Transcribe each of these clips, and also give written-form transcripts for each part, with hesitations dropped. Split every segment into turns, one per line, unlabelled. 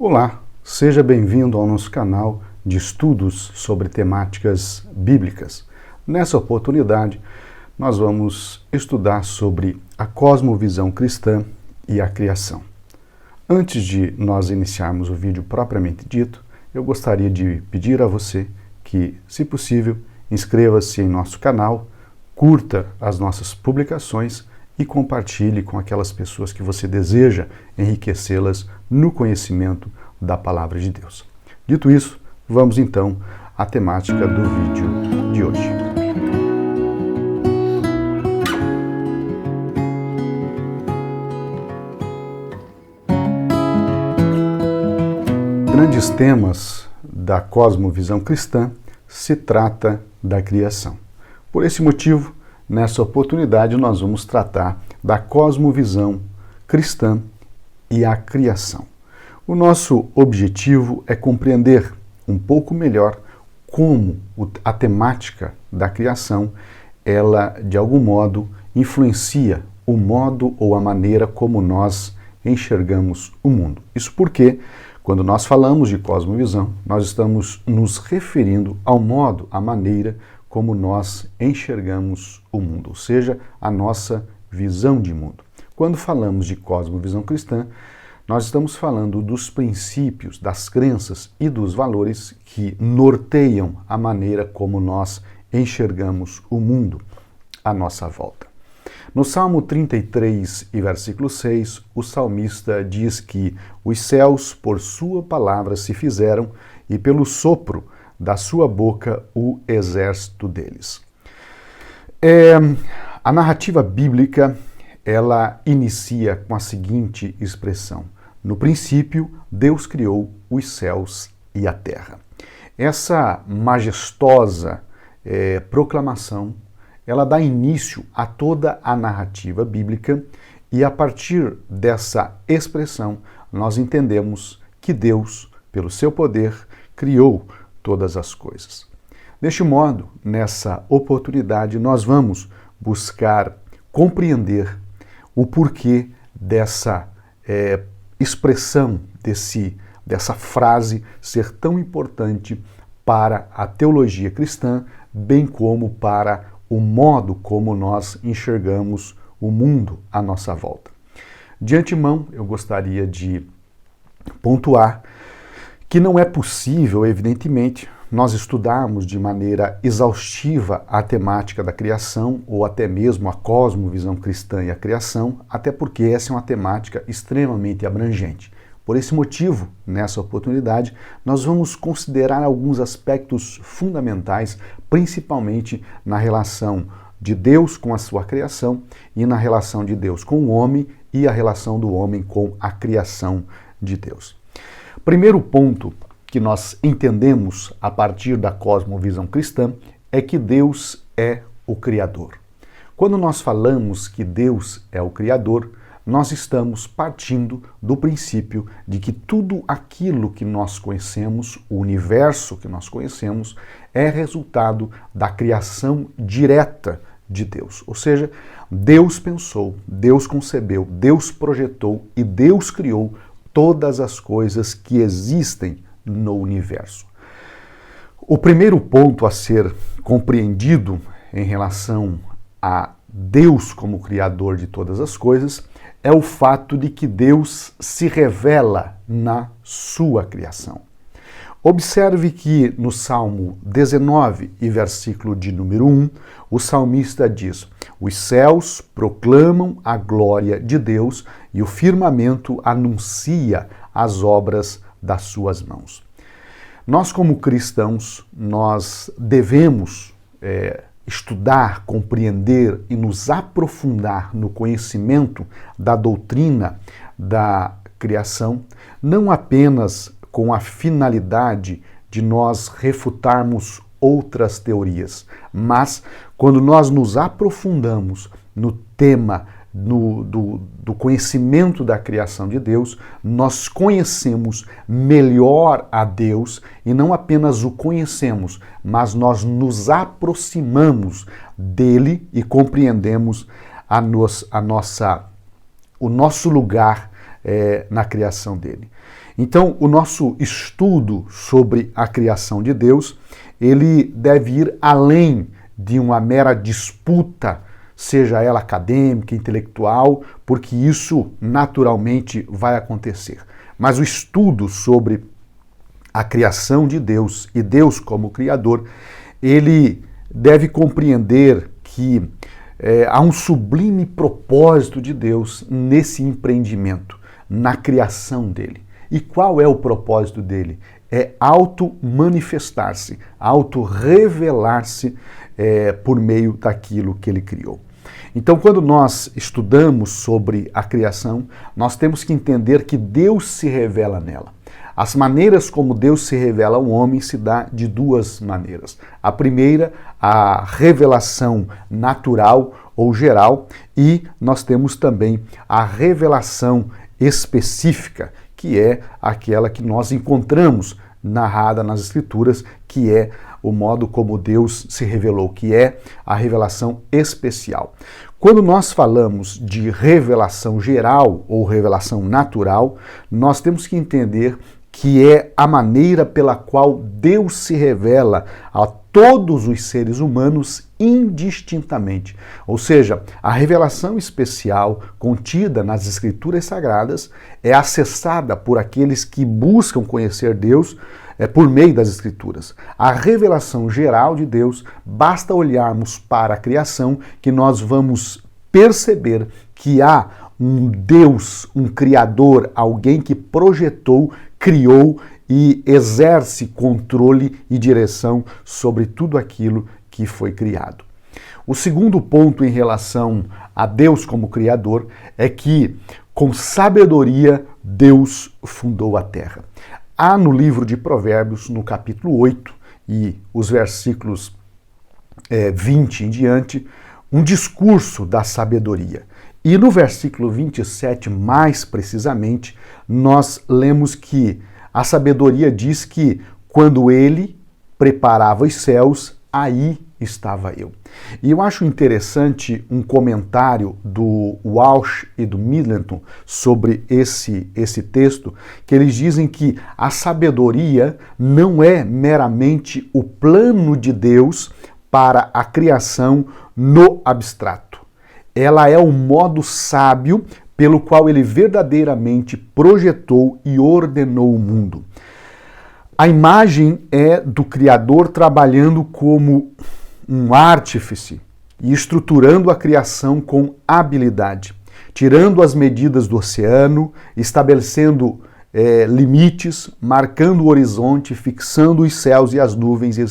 Olá, seja bem-vindo ao nosso canal de estudos sobre temáticas bíblicas. Nessa oportunidade, nós vamos estudar sobre a cosmovisão cristã e a criação. Antes de nós iniciarmos o vídeo propriamente dito, eu gostaria de pedir a você que, se possível, inscreva-se em nosso canal, curta as nossas publicações e compartilhe com aquelas pessoas que você deseja enriquecê-las no conhecimento da Palavra de Deus. Dito isso, vamos então à temática do vídeo de hoje. Grandes temas da cosmovisão cristã se trata da criação. Por esse motivo, nessa oportunidade, nós vamos tratar da cosmovisão cristã e a criação. O nosso objetivo é compreender um pouco melhor como a temática da criação, ela, de algum modo, influencia o modo ou a maneira como nós enxergamos o mundo. Isso porque, quando nós falamos de cosmovisão, nós estamos nos referindo ao modo, à maneira como nós enxergamos o mundo, ou seja, a nossa visão de mundo. Quando falamos de cosmovisão cristã, nós estamos falando dos princípios, das crenças e dos valores que norteiam a maneira como nós enxergamos o mundo à nossa volta. No Salmo 33 e versículo 6, o salmista diz que os céus por sua palavra se fizeram e pelo sopro da sua boca o exército deles. A narrativa bíblica, ela inicia com a seguinte expressão: no princípio, Deus criou os céus e a terra. Essa majestosa proclamação, ela dá início a toda a narrativa bíblica e a partir dessa expressão nós entendemos que Deus, pelo seu poder, criou todas as coisas. Deste modo, nessa oportunidade, nós vamos buscar compreender o porquê dessa expressão, dessa frase ser tão importante para a teologia cristã, bem como para o modo como nós enxergamos o mundo à nossa volta. De antemão, eu gostaria de pontuar que não é possível, evidentemente, nós estudarmos de maneira exaustiva a temática da criação ou até mesmo a cosmovisão cristã e a criação, até porque essa é uma temática extremamente abrangente. Por esse motivo, nessa oportunidade, nós vamos considerar alguns aspectos fundamentais, principalmente na relação de Deus com a sua criação e na relação de Deus com o homem e a relação do homem com a criação de Deus. Primeiro ponto que nós entendemos a partir da cosmovisão cristã é que Deus é o Criador. Quando nós falamos que Deus é o Criador, nós estamos partindo do princípio de que tudo aquilo que nós conhecemos, o universo que nós conhecemos, é resultado da criação direta de Deus. Ou seja, Deus pensou, Deus concebeu, Deus projetou e Deus criou todas as coisas que existem no universo. O primeiro ponto a ser compreendido em relação a Deus como Criador de todas as coisas é o fato de que Deus se revela na sua criação. Observe que no Salmo 19 e versículo de número 1, o salmista diz: os céus proclamam a glória de Deus e o firmamento anuncia as obras das suas mãos. Nós, como cristãos, nós devemos estudar, compreender e nos aprofundar no conhecimento da doutrina da criação, não apenas com a finalidade de nós refutarmos outras teorias, mas quando nós nos aprofundamos no tema do conhecimento da criação de Deus, nós conhecemos melhor a Deus e não apenas o conhecemos, mas nós nos aproximamos dele e compreendemos o nosso lugar na criação dele. Então, o nosso estudo sobre a criação de Deus, ele deve ir além de uma mera disputa, seja ela acadêmica, intelectual, porque isso naturalmente vai acontecer. Mas o estudo sobre a criação de Deus e Deus como Criador, ele deve compreender que há um sublime propósito de Deus nesse empreendimento, na criação dele. E qual é o propósito dele? É auto-manifestar-se, auto-revelar-se por meio daquilo que ele criou. Então, quando nós estudamos sobre a criação, nós temos que entender que Deus se revela nela. As maneiras como Deus se revela ao homem se dá de duas maneiras. A primeira, a revelação natural ou geral, e nós temos também a revelação específica, que é aquela que nós encontramos narrada nas Escrituras, que é o modo como Deus se revelou, que é a revelação especial. Quando nós falamos de revelação geral ou revelação natural, nós temos que entender que é a maneira pela qual Deus se revela a todos os seres humanos indistintamente. Ou seja, a revelação especial contida nas Escrituras Sagradas é acessada por aqueles que buscam conhecer Deus por meio das Escrituras. A revelação geral de Deus, basta olharmos para a criação que nós vamos perceber que há um Deus, um Criador, alguém que projetou, criou e exerce controle e direção sobre tudo aquilo que foi criado. O segundo ponto em relação a Deus como Criador é que, com sabedoria, Deus fundou a terra. Há no livro de Provérbios, no capítulo 8 e os versículos 20 em diante, um discurso da sabedoria. E no versículo 27, mais precisamente, nós lemos que a sabedoria diz que quando ele preparava os céus, aí estava eu. E eu acho interessante um comentário do Walsh e do Middleton sobre esse texto, que eles dizem que a sabedoria não é meramente o plano de Deus para a criação no abstrato. Ela é o modo sábio pelo qual ele verdadeiramente projetou e ordenou o mundo. A imagem é do Criador trabalhando como um artífice e estruturando a criação com habilidade, tirando as medidas do oceano, estabelecendo limites, marcando o horizonte, fixando os céus e as nuvens em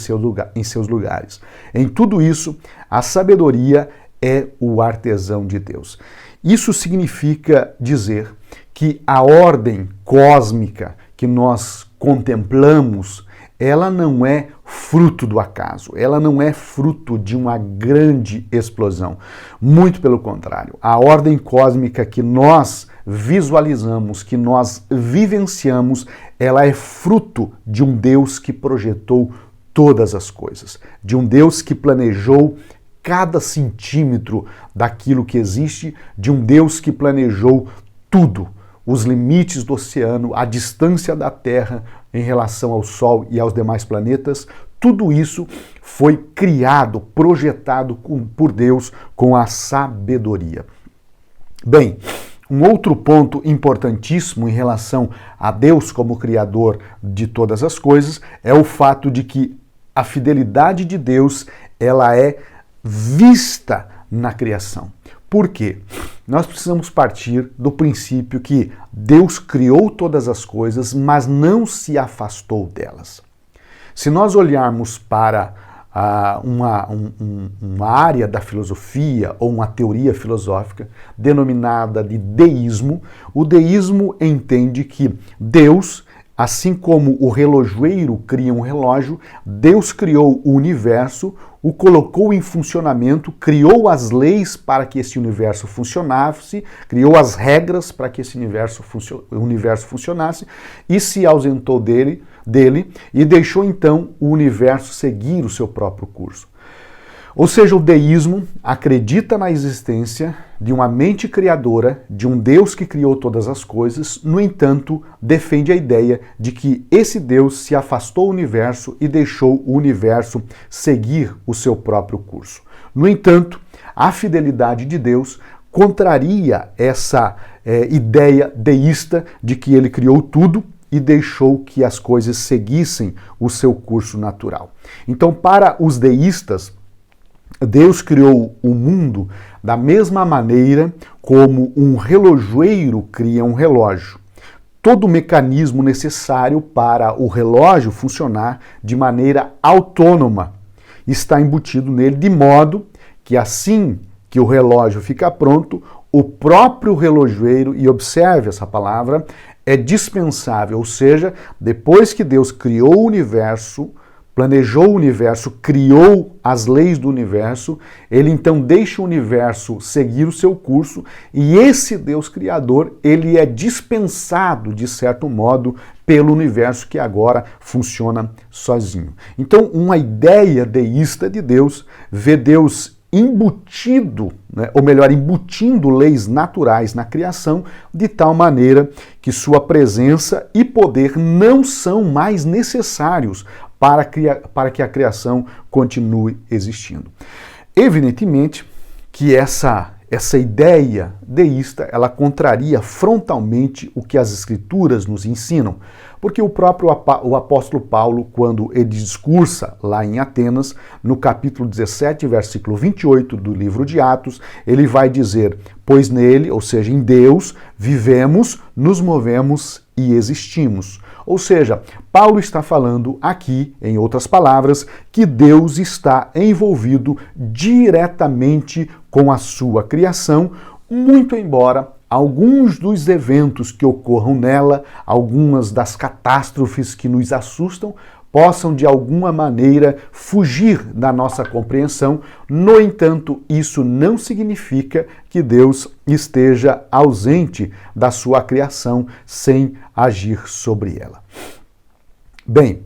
seus lugares. Em tudo isso, a sabedoria é o artesão de Deus. Isso significa dizer que a ordem cósmica que nós contemplamos, ela não é fruto do acaso, ela não é fruto de uma grande explosão. Muito pelo contrário, a ordem cósmica que nós visualizamos, que nós vivenciamos, ela é fruto de um Deus que projetou todas as coisas, de um Deus que planejou cada centímetro daquilo que existe, de um Deus que planejou tudo, os limites do oceano, a distância da Terra em relação ao Sol e aos demais planetas, tudo isso foi criado, projetado por Deus com a sabedoria. Bem, um outro ponto importantíssimo em relação a Deus como Criador de todas as coisas é o fato de que a fidelidade de Deus, ela é vista na criação. Por quê? Nós precisamos partir do princípio que Deus criou todas as coisas, mas não se afastou delas. Se nós olharmos para uma área da filosofia ou uma teoria filosófica denominada de deísmo, o deísmo entende que Deus, assim como o relojoeiro cria um relógio, Deus criou o universo, o colocou em funcionamento, criou as leis para que esse universo funcionasse, criou as regras para que esse universo funcionasse e se ausentou dele e deixou então o universo seguir o seu próprio curso. Ou seja, o deísmo acredita na existência de uma mente criadora, de um Deus que criou todas as coisas, no entanto, defende a ideia de que esse Deus se afastou do universo e deixou o universo seguir o seu próprio curso. No entanto, a fidelidade de Deus contraria essa ideia deísta de que ele criou tudo e deixou que as coisas seguissem o seu curso natural. Então, para os deístas, Deus criou o mundo da mesma maneira como um relojoeiro cria um relógio. Todo o mecanismo necessário para o relógio funcionar de maneira autônoma está embutido nele, de modo que assim que o relógio fica pronto, o próprio relojoeiro, e observe essa palavra, é dispensável, ou seja, depois que Deus criou o universo, planejou o universo, criou as leis do universo, ele então deixa o universo seguir o seu curso e esse Deus criador, ele é dispensado, de certo modo, pelo universo que agora funciona sozinho. Então, uma ideia deísta de Deus vê Deus embutido, ou melhor, embutindo leis naturais na criação, de tal maneira que sua presença e poder não são mais necessários para que a criação continue existindo. Evidentemente que essa ideia deísta, ela contraria frontalmente o que as Escrituras nos ensinam, porque o próprio apóstolo Paulo, quando ele discursa lá em Atenas, no capítulo 17, versículo 28 do livro de Atos, ele vai dizer, pois nele, ou seja, em Deus, vivemos, nos movemos e existimos. Ou seja, Paulo está falando aqui, em outras palavras, que Deus está envolvido diretamente com a sua criação, muito embora alguns dos eventos que ocorram nela, algumas das catástrofes que nos assustam, possam de alguma maneira fugir da nossa compreensão. No entanto, isso não significa que Deus esteja ausente da sua criação sem agir sobre ela. Bem,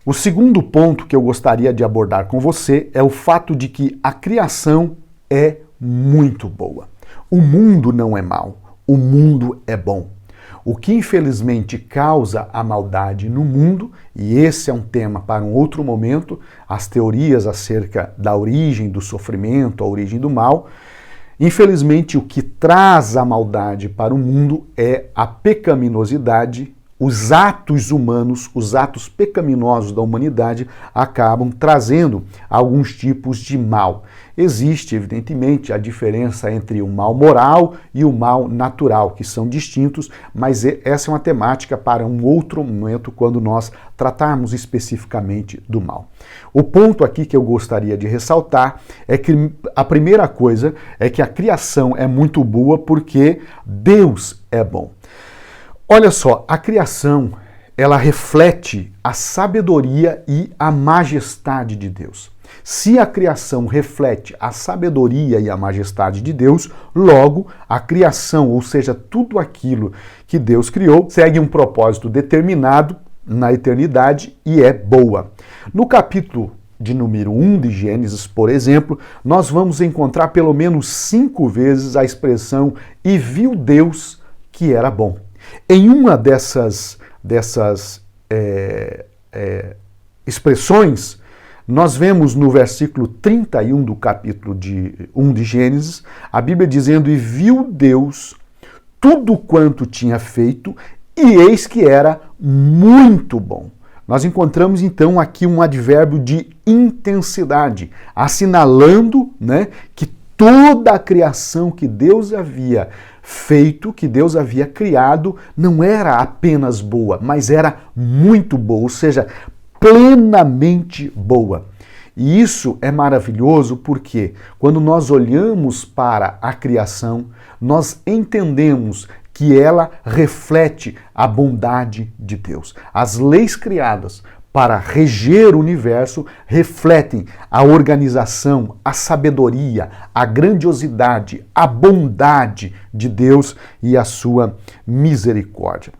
o segundo ponto que eu gostaria de abordar com você é o fato de que a criação é muito boa. O mundo não é mau, o mundo é bom. O que infelizmente causa a maldade no mundo, e esse é um tema para um outro momento, as teorias acerca da origem do sofrimento, a origem do mal, infelizmente o que traz a maldade para o mundo é a pecaminosidade. Os atos humanos, os atos pecaminosos da humanidade acabam trazendo alguns tipos de mal. Existe, evidentemente, a diferença entre o mal moral e o mal natural, que são distintos, mas essa é uma temática para um outro momento, quando nós tratarmos especificamente do mal. O ponto aqui que eu gostaria de ressaltar é que a primeira coisa é que a criação é muito boa porque Deus é bom. Olha só, a criação, ela reflete a sabedoria e a majestade de Deus. Se a criação reflete a sabedoria e a majestade de Deus, logo a criação, ou seja, tudo aquilo que Deus criou, segue um propósito determinado na eternidade e é boa. No capítulo de número 1 de Gênesis, por exemplo, nós vamos encontrar pelo menos 5 vezes a expressão "e viu Deus que era bom". Em uma dessas expressões, nós vemos no versículo 31 do capítulo 1 de Gênesis, a Bíblia dizendo: "E viu Deus tudo quanto tinha feito, e eis que era muito bom". Nós encontramos então aqui um advérbio de intensidade, assinalando, que toda a criação que Deus havia feito, que Deus havia criado, não era apenas boa, mas era muito boa, ou seja, plenamente boa. E isso é maravilhoso porque quando nós olhamos para a criação, nós entendemos que ela reflete a bondade de Deus. As leis criadas para reger o universo refletem a organização, a sabedoria, a grandiosidade, a bondade de Deus e a sua misericórdia.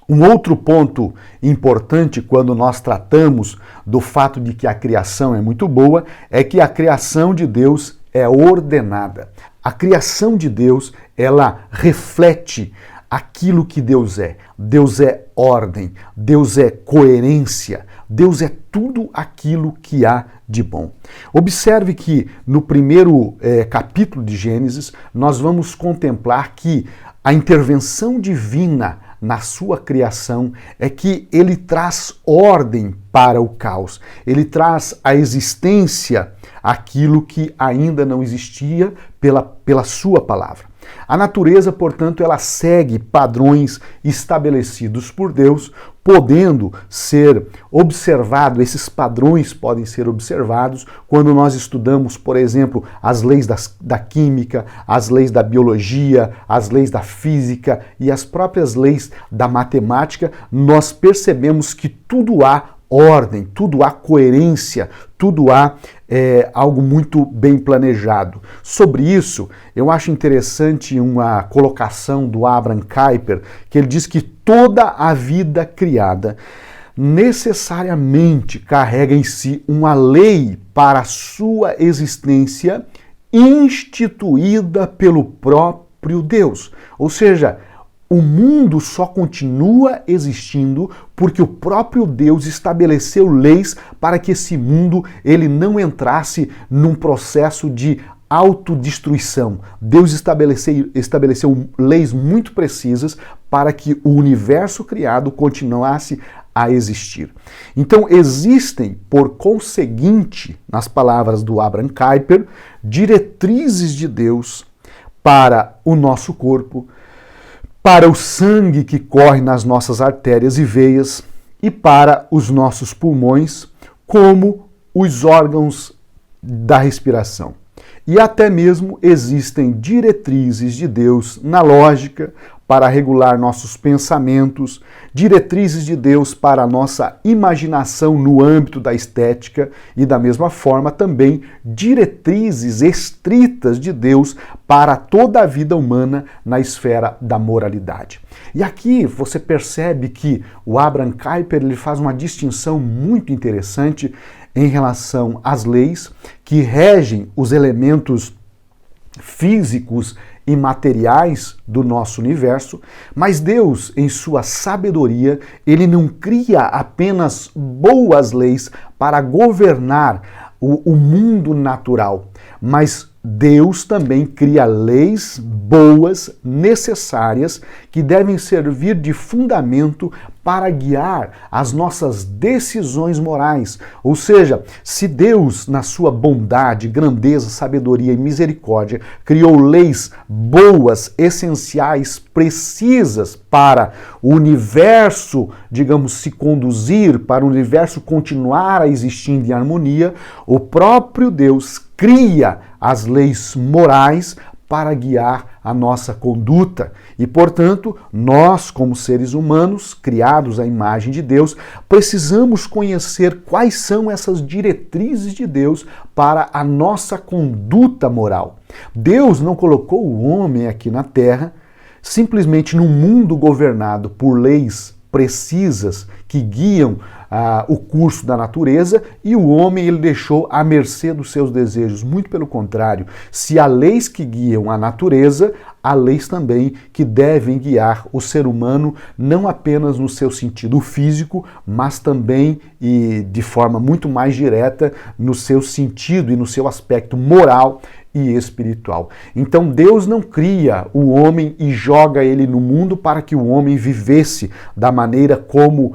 Um outro ponto importante quando nós tratamos do fato de que a criação é muito boa é que a criação de Deus é ordenada. A criação de Deus, ela reflete aquilo que Deus é. Deus é ordem, Deus é coerência, Deus é tudo aquilo que há de bom. Observe que no primeiro capítulo de Gênesis, nós vamos contemplar que a intervenção divina na sua criação é que ele traz ordem para o caos. Ele traz à existência aquilo que ainda não existia pela sua palavra. A natureza, portanto, ela segue padrões estabelecidos por Deus, podendo ser observado, esses padrões podem ser observados quando nós estudamos, por exemplo, as leis da química, as leis da biologia, as leis da física e as próprias leis da matemática, nós percebemos que tudo há ordem, tudo há coerência, tudo há algo muito bem planejado. Sobre isso, eu acho interessante uma colocação do Abraham Kuyper, que ele diz que toda a vida criada necessariamente carrega em si uma lei para a sua existência instituída pelo próprio Deus. Ou seja, o mundo só continua existindo porque o próprio Deus estabeleceu leis para que esse mundo ele não entrasse num processo de autodestruição. Deus estabeleceu leis muito precisas para que o universo criado continuasse a existir. Então existem, por conseguinte, nas palavras do Abraham Kuyper, diretrizes de Deus para o nosso corpo, para o sangue que corre nas nossas artérias e veias e para os nossos pulmões, como os órgãos da respiração. E até mesmo existem diretrizes de Deus na lógica para regular nossos pensamentos, diretrizes de Deus para a nossa imaginação no âmbito da estética e, da mesma forma, também diretrizes estritas de Deus para toda a vida humana na esfera da moralidade. E aqui você percebe que o Abraham Kuyper ele faz uma distinção muito interessante em relação às leis que regem os elementos físicos e materiais do nosso universo, mas Deus, em sua sabedoria, ele não cria apenas boas leis para governar o mundo natural, mas Deus também cria leis boas, necessárias, que devem servir de fundamento para guiar as nossas decisões morais. Ou seja, se Deus, na sua bondade, grandeza, sabedoria e misericórdia, criou leis boas, essenciais, precisas para o universo, digamos, se conduzir, para o universo continuar a existir em harmonia, o próprio Deus cria as leis morais para guiar a nossa conduta. E, portanto, nós, como seres humanos, criados à imagem de Deus, precisamos conhecer quais são essas diretrizes de Deus para a nossa conduta moral. Deus não colocou o homem aqui na Terra simplesmente num mundo governado por leis precisas que guiam o curso da natureza e o homem ele deixou à mercê dos seus desejos. Muito pelo contrário, se há leis que guiam a natureza, há leis também que devem guiar o ser humano, não apenas no seu sentido físico, mas também e de forma muito mais direta no seu sentido e no seu aspecto moral e espiritual. Então Deus não cria o homem e joga ele no mundo para que o homem vivesse da maneira como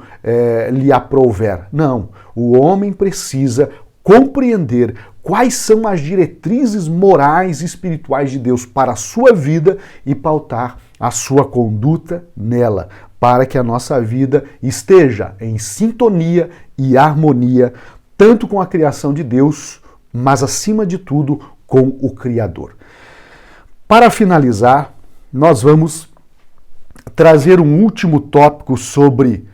lhe aprouver. Não, o homem precisa compreender quais são as diretrizes morais e espirituais de Deus para a sua vida e pautar a sua conduta nela, para que a nossa vida esteja em sintonia e harmonia, tanto com a criação de Deus, mas acima de tudo com o Criador. Para finalizar, nós vamos trazer um último tópico sobre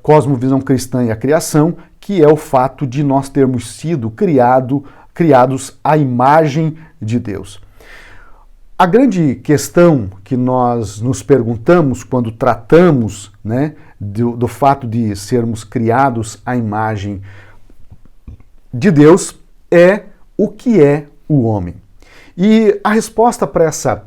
cosmovisão cristã e a criação, que é o fato de nós termos sido criados à imagem de Deus. A grande questão que nós nos perguntamos quando tratamos, né, do fato de sermos criados à imagem de Deus é o que é o homem. E a resposta para essa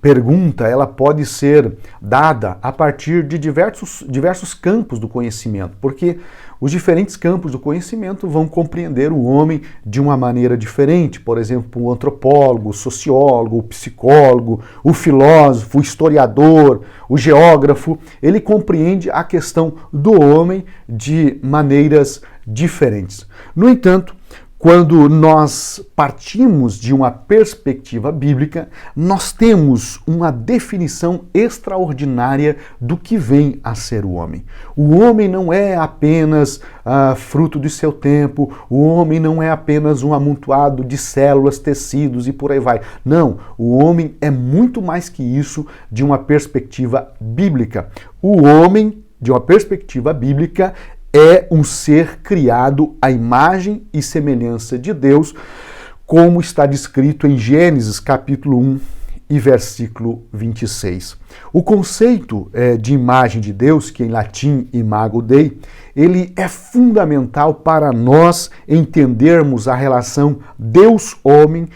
pergunta, ela pode ser dada a partir de diversos campos do conhecimento, porque os diferentes campos do conhecimento vão compreender o homem de uma maneira diferente. Por exemplo, o antropólogo, o sociólogo, o psicólogo, o filósofo, o historiador, o geógrafo, ele compreende a questão do homem de maneiras diferentes. No entanto, quando nós partimos de uma perspectiva bíblica, nós temos uma definição extraordinária do que vem a ser o homem. O homem não é apenas fruto do seu tempo, o homem não é apenas um amontoado de células, tecidos e por aí vai. Não, o homem é muito mais que isso de uma perspectiva bíblica. O homem, de uma perspectiva bíblica, é um ser criado à imagem e semelhança de Deus, como está descrito em Gênesis capítulo 1 e versículo 26. O conceito de imagem de Deus, que em latim imago Dei, ele é fundamental para nós entendermos a relação Deus-homem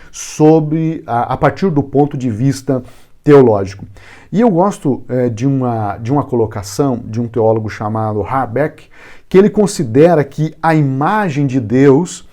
a partir do ponto de vista teológico. E eu gosto de uma colocação de um teólogo chamado Habeck, que ele considera que a imagem de Deus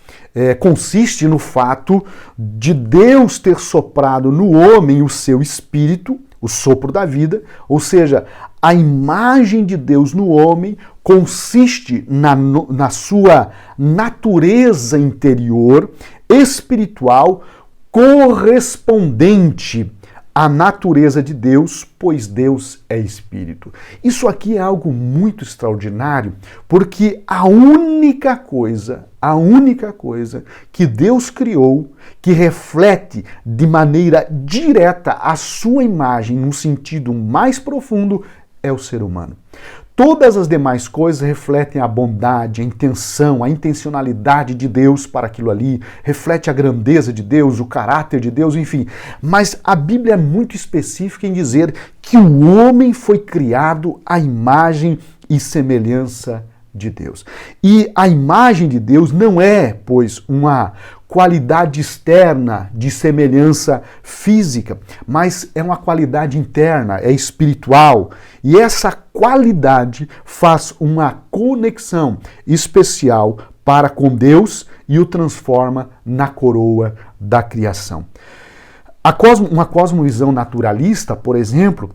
consiste no fato de Deus ter soprado no homem o seu espírito, o sopro da vida, ou seja, a imagem de Deus no homem consiste na sua natureza interior, espiritual, correspondente a natureza de Deus, pois Deus é Espírito. Isso aqui é algo muito extraordinário, porque a única coisa que Deus criou, que reflete de maneira direta a sua imagem, num sentido mais profundo, é o ser humano. Todas as demais coisas refletem a bondade, a intenção, a intencionalidade de Deus para aquilo ali, reflete a grandeza de Deus, o caráter de Deus, enfim. Mas a Bíblia é muito específica em dizer que o homem foi criado à imagem e semelhança de Deus. E a imagem de Deus não é, pois, uma qualidade externa de semelhança física, mas é uma qualidade interna, é espiritual. E essa qualidade faz uma conexão especial para com Deus e o transforma na coroa da criação. Uma cosmovisão naturalista, por exemplo,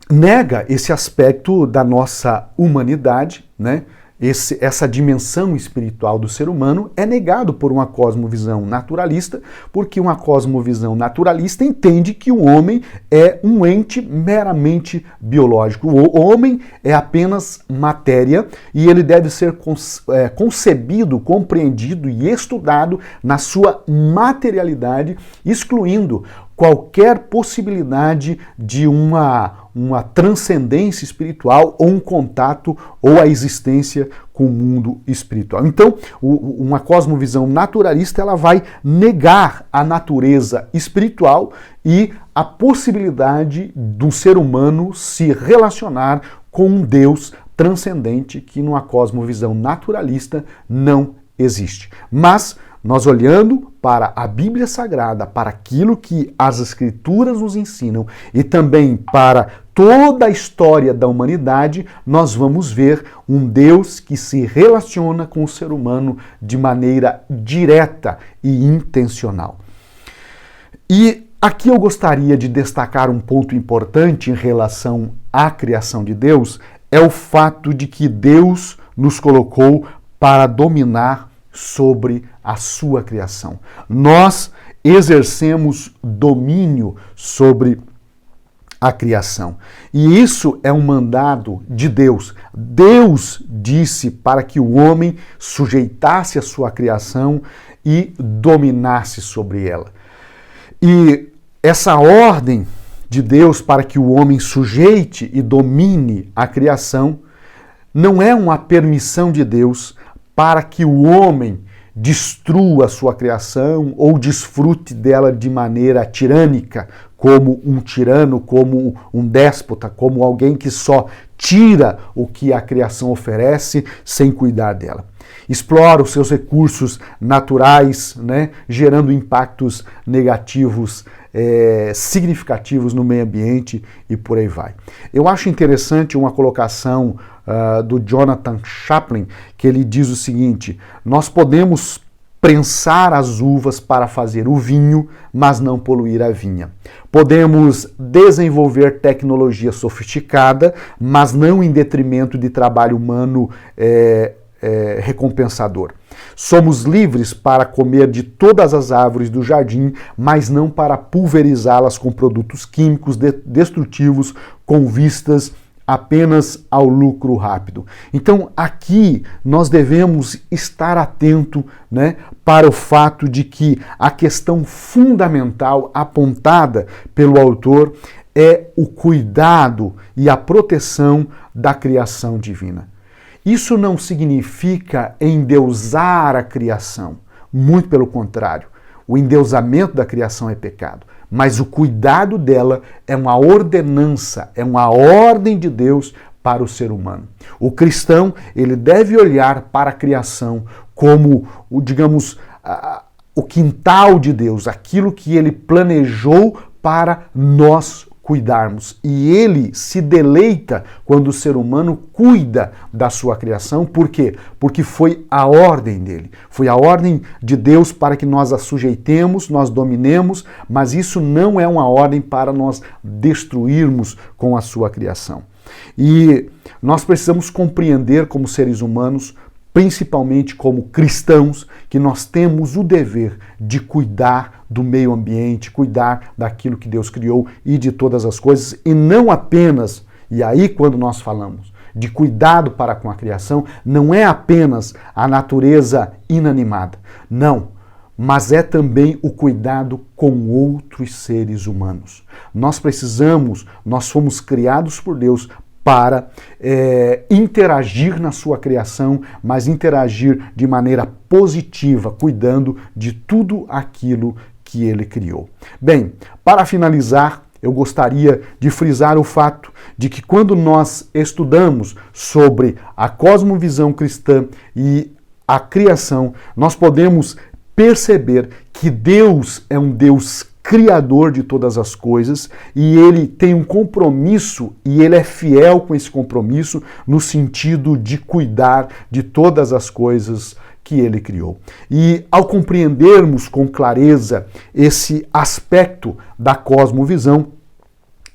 nega esse aspecto da nossa humanidade, né? Essa dimensão espiritual do ser humano é negado por uma cosmovisão naturalista, porque uma cosmovisão naturalista entende que o homem é um ente meramente biológico. O homem é apenas matéria e ele deve ser concebido, compreendido e estudado na sua materialidade, excluindo qualquer possibilidade de uma transcendência espiritual ou um contato ou a existência com o mundo espiritual. Então, uma cosmovisão naturalista, ela vai negar a natureza espiritual e a possibilidade do ser humano se relacionar com um Deus transcendente que numa cosmovisão naturalista não existe. Mas nós olhando para a Bíblia Sagrada, para aquilo que as Escrituras nos ensinam e também para toda a história da humanidade, nós vamos ver um Deus que se relaciona com o ser humano de maneira direta e intencional. E aqui eu gostaria de destacar um ponto importante em relação à criação de Deus, é o fato de que Deus nos colocou para dominar sobre a sua criação. Nós exercemos domínio sobre a criação. E isso é um mandado de Deus. Deus disse para que o homem sujeitasse a sua criação e dominasse sobre ela. E essa ordem de Deus para que o homem sujeite e domine a criação não é uma permissão de Deus para que o homem, destrua a sua criação ou desfrute dela de maneira tirânica, como um tirano, como um déspota, como alguém que só tira o que a criação oferece sem cuidar dela. Explora os seus recursos naturais, né, gerando impactos negativos significativos no meio ambiente e por aí vai. Eu acho interessante uma colocação do Jonathan Chaplin, que ele diz o seguinte: nós podemos prensar as uvas para fazer o vinho, mas não poluir a vinha. Podemos desenvolver tecnologia sofisticada, mas não em detrimento de trabalho humano recompensador. Somos livres para comer de todas as árvores do jardim, mas não para pulverizá-las com produtos químicos destrutivos com vistas apenas ao lucro rápido. Então aqui nós devemos estar atento, né, para o fato de que a questão fundamental apontada pelo autor é o cuidado e a proteção da criação divina. Isso não significa endeusar a criação, muito pelo contrário. O endeusamento da criação é pecado, mas o cuidado dela é uma ordenança, é uma ordem de Deus para o ser humano. O cristão, ele deve olhar para a criação como, digamos, o quintal de Deus, aquilo que ele planejou para nós cuidarmos. E ele se deleita quando o ser humano cuida da sua criação. Por quê? Porque foi a ordem dele. Foi a ordem de Deus para que nós a sujeitemos, nós dominemos, mas isso não é uma ordem para nós destruirmos com a sua criação. E nós precisamos compreender como seres humanos, principalmente como cristãos, que nós temos o dever de cuidar do meio ambiente, cuidar daquilo que Deus criou e de todas as coisas, e não apenas, e aí quando nós falamos de cuidado para com a criação, não é apenas a natureza inanimada, não, mas é também o cuidado com outros seres humanos. Nós fomos criados por Deus para interagir na sua criação, mas interagir de maneira positiva, cuidando de tudo aquilo que ele criou. Bem, para finalizar, eu gostaria de frisar o fato de que quando nós estudamos sobre a cosmovisão cristã e a criação, nós podemos perceber que Deus é um Deus criador de todas as coisas, e ele tem um compromisso, e ele é fiel com esse compromisso, no sentido de cuidar de todas as coisas que ele criou. E ao compreendermos com clareza esse aspecto da cosmovisão,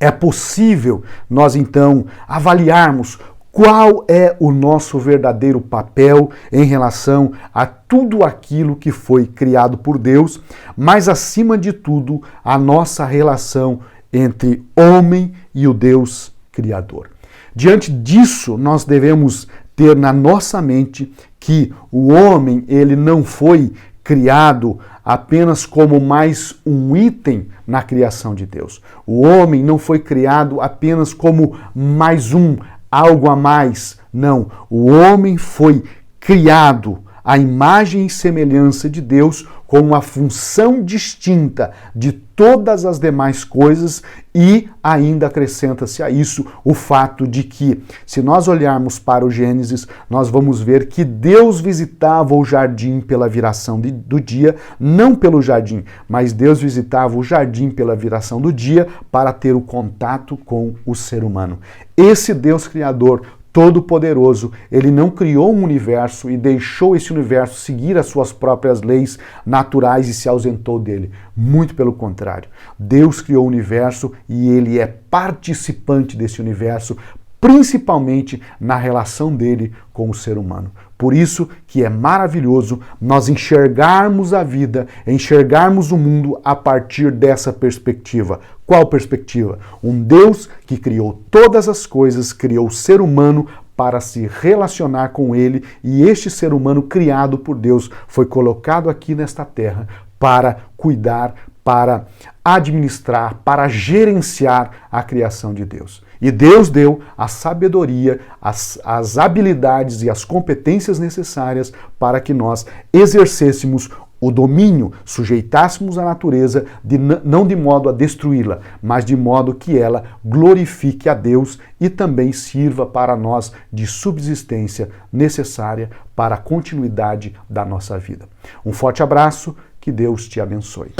é possível nós então avaliarmos qual é o nosso verdadeiro papel em relação a tudo aquilo que foi criado por Deus, mas acima de tudo, a nossa relação entre homem e o Deus Criador. Diante disso, nós devemos ter na nossa mente que o homem, ele não foi criado apenas como mais um item na criação de Deus. O homem não foi criado apenas como mais algo a mais. Não, o homem foi criado à imagem e semelhança de Deus com uma função distinta de todas as demais coisas, e ainda acrescenta-se a isso o fato de que, se nós olharmos para o Gênesis, nós vamos ver que Deus visitava o jardim pela viração do dia, não pelo jardim, mas Deus visitava o jardim pela viração do dia para ter o contato com o ser humano. Esse Deus Criador Todo-Poderoso, ele não criou um universo e deixou esse universo seguir as suas próprias leis naturais e se ausentou dele. Muito pelo contrário. Deus criou o universo e ele é participante desse universo, principalmente na relação dele com o ser humano. Por isso que é maravilhoso nós enxergarmos a vida, enxergarmos o mundo a partir dessa perspectiva. Qual perspectiva? Um Deus que criou todas as coisas, criou o ser humano para se relacionar com ele, e este ser humano criado por Deus foi colocado aqui nesta terra para cuidar, para administrar, para gerenciar a criação de Deus. E Deus deu a sabedoria, as habilidades e as competências necessárias para que nós exercêssemos o domínio, sujeitássemos a natureza, não de modo a destruí-la, mas de modo que ela glorifique a Deus e também sirva para nós de subsistência necessária para a continuidade da nossa vida. Um forte abraço, que Deus te abençoe.